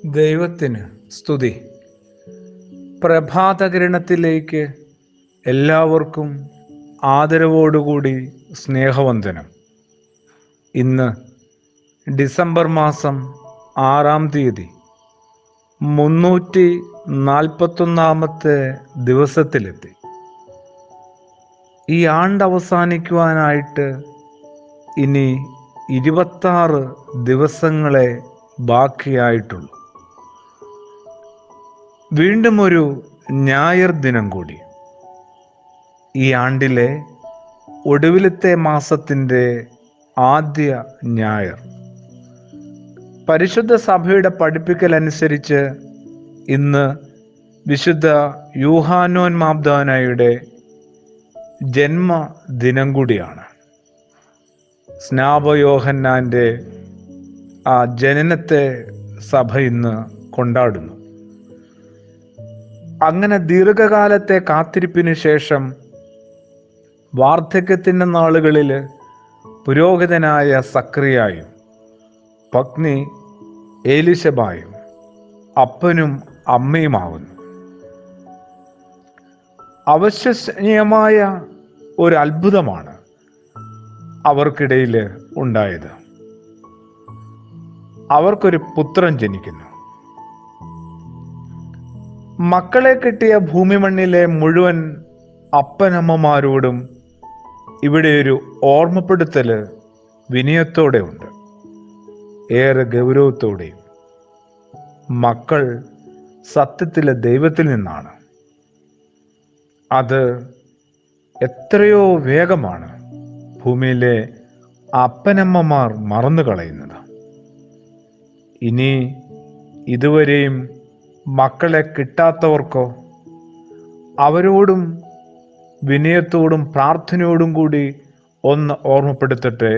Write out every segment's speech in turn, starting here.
ദൈവത്തിന് സ്തുതി. പ്രഭാതകിരണത്തിലേക്ക് എല്ലാവർക്കും ആദരവോടുകൂടി സ്നേഹവന്ദനം. ഇന്ന് ഡിസംബർ മാസം 6-ാം തീയതി 341 ദിവസത്തിലെത്തി. ഈ ആണ്ട് അവസാനിക്കുവാനായിട്ട് ഇനി 26 ദിവസങ്ങളെ ബാക്കിയായിട്ടുള്ളൂ. വീണ്ടും ഒരു ഞായർ ദിനം കൂടി. ഈ ആണ്ടിലെ ഒടുവിലത്തെ മാസത്തിൻ്റെ ആദ്യ ഞായർ. പരിശുദ്ധ സഭയുടെ പഠിപ്പിക്കൽ അനുസരിച്ച് ഇന്ന് വിശുദ്ധ യൂഹാനോൻ മാബ്ദാനയുടെ ജന്മദിനം കൂടിയാണ്. സ്നാപയോഹന്നാൻ്റെ ആ ജനനത്തെ സഭ ഇന്ന് കൊണ്ടാടുന്നു. അങ്ങനെ ദീർഘകാലത്തെ കാത്തിരിപ്പിന് ശേഷം വാർദ്ധക്യത്തിൻ്റെ നാളുകളിൽ പുരോഹിതനായ സക്രിയായും പത്നി ഏലിശബായും അപ്പനും അമ്മയുമാവുന്നു. അവിശ്വസനീയമായ ഒരു അത്ഭുതമാണ് അവർക്കിടയിൽ ഉണ്ടായത്. അവർക്കൊരു പുത്രൻ ജനിക്കുന്നു. മക്കളെ കിട്ടിയ ഭൂമിമണ്ണിലെ മുഴുവൻ അപ്പനമ്മമാരോടും ഇവിടെ ഒരു ഓർമ്മപ്പെടുത്തല് വിനയത്തോടെ ഉണ്ട്, ഏറെ ഗൗരവത്തോടെയും. മക്കൾ സത്യത്തിലെ ദൈവത്തിൽ നിന്നാണ്. അത് എത്രയോ വേഗമാണ് ഭൂമിയിലെ അപ്പനമ്മമാർ മറന്നു കളയുന്നത്. ഇനി ഇതുവരെയും മക്കളെ കിട്ടാത്തവർക്കോ അവരോടും വിനയത്തോടും പ്രാർത്ഥനയോടും കൂടി ഒന്ന് ഓർമ്മപ്പെടുത്തട്ടെ.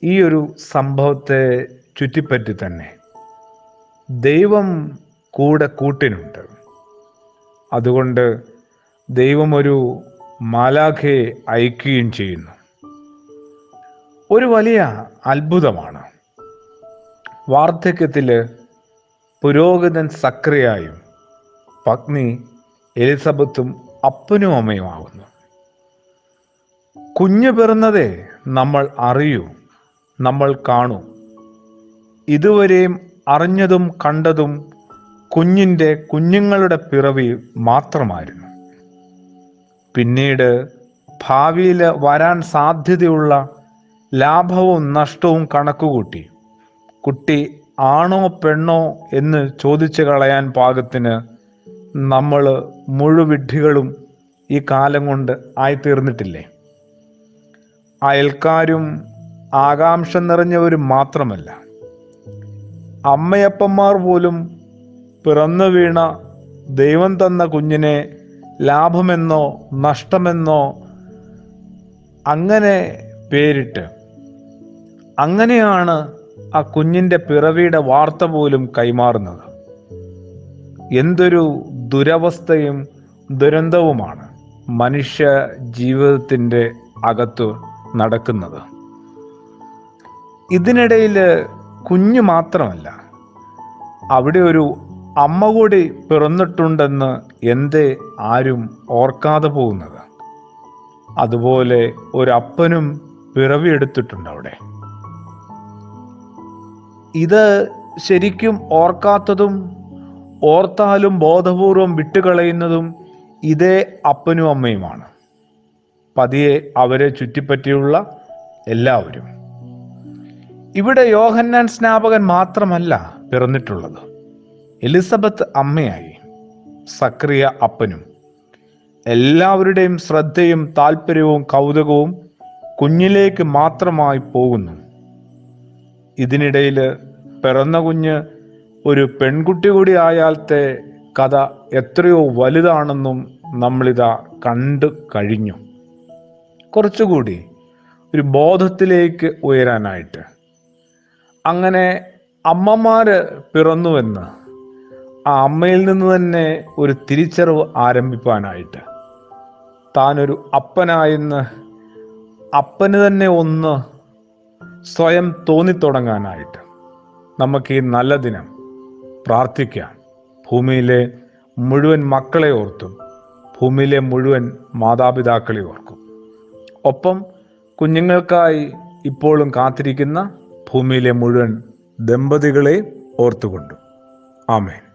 ഈ ഒരു സംഭവത്തെ ചുറ്റിപ്പറ്റി തന്നെ ദൈവം കൂടെ കൂട്ടിനുണ്ട്. അതുകൊണ്ട് ദൈവം ഒരു മാലാഖയെ അയക്കുകയും ചെയ്യുന്നു. ഒരു വലിയ അത്ഭുതമാണ്. വാർദ്ധക്യത്തിൽ പുരോഹിതൻ സക്രിയായും പത്നി എലിസബത്തും അപ്പനും അമ്മയുമാകുന്നു. കുഞ്ഞ് പിറന്നതേ നമ്മൾ അറിയൂ, നമ്മൾ കാണൂ. ഇതുവരെയും അറിഞ്ഞതും കണ്ടതും കുഞ്ഞുങ്ങളുടെ പിറവി മാത്രമായിരുന്നു. പിന്നീട് ഭാവിയിൽ വരാൻ സാധ്യതയുള്ള ലാഭവും നഷ്ടവും കണക്കുകൂട്ടി കുട്ടി ആണോ പെണ്ണോ എന്ന് ചോദിച്ചു കളയാൻ പാകത്തിന് നമ്മൾ മുഴുവിഡ്ഢികളും ഈ കാലം കൊണ്ട് ആയിത്തീർന്നിട്ടില്ലേ? അയൽക്കാരും ആകാംക്ഷ നിറഞ്ഞവരും മാത്രമല്ല, അമ്മയപ്പന്മാർ പോലും പിറന്നു വീണ ദൈവം തന്ന കുഞ്ഞിനെ ലാഭമെന്നോ നഷ്ടമെന്നോ അങ്ങനെ പേരിട്ട്, അങ്ങനെയാണ് ആ കുഞ്ഞിൻ്റെ പിറവിയുടെ വാർത്ത പോലും കൈമാറുന്നത്. എന്തൊരു ദുരവസ്ഥയും ദുരന്തവുമാണ് മനുഷ്യ ജീവിതത്തിൻ്റെ അകത്ത് നടക്കുന്നത്. ഇതിനിടയിൽ കുഞ്ഞ് മാത്രമല്ല, അവിടെ ഒരു അമ്മ കൂടി പിറന്നിട്ടുണ്ടെന്ന് എന്തേ ആരും ഓർക്കാതെ പോകുന്നത്? അതുപോലെ ഒരപ്പനും പിറവിയെടുത്തിട്ടുണ്ട് അവിടെ. ഇത് ശരിക്കും ഓർക്കാത്തതും ഓർത്താലും ബോധപൂർവം വിട്ടുകളയുന്നതും ഇതേ അപ്പനും അമ്മയുമാണ്. പതിയെ അവരെ ചുറ്റിപ്പറ്റിയുള്ള എല്ലാവരും. ഇവിടെ യോഹന്നാൻ സ്നാപകൻ മാത്രമല്ല പിറന്നിട്ടുള്ളത്. എലിസബത്ത് അമ്മയായി, സക്രിയ അപ്പനും. എല്ലാവരുടെയും ശ്രദ്ധയും താല്പര്യവും കൗതുകവും കുഞ്ഞിലേക്ക് മാത്രമായി പോകുന്നു. ഇതിനിടയിൽ പിറന്ന കുഞ്ഞ് ഒരു പെൺകുട്ടി കൂടി ആയാലത്തെ കഥ എത്രയോ വലുതാണെന്നും നമ്മളിതാ കണ്ടു കഴിഞ്ഞു. കുറച്ചുകൂടി ഒരു ബോധത്തിലേക്ക് ഉയരാനായിട്ട്, അങ്ങനെ അമ്മമാര് പിറന്നുവെന്ന് ആ അമ്മയിൽ നിന്ന് തന്നെ ഒരു തിരിച്ചറിവ് ആരംഭിക്കാനായിട്ട്, താനൊരു അപ്പനായെന്ന് അപ്പന് തന്നെ ഒന്ന് സ്വയം തോന്നിത്തുടങ്ങാനായിട്ട് നമുക്ക് ഈ നല്ല ദിനം പ്രാർത്ഥിക്കാം. ഭൂമിയിലെ മുഴുവൻ മക്കളെ ഓർത്തും ഭൂമിയിലെ മുഴുവൻ മാതാപിതാക്കളെ ഓർക്കും. ഒപ്പം കുഞ്ഞുങ്ങൾക്കായി ഇപ്പോഴും കാത്തിരിക്കുന്ന ഭൂമിയിലെ മുഴുവൻ ദമ്പതികളെ ഓർത്തുകൊണ്ടും. ആമേൻ.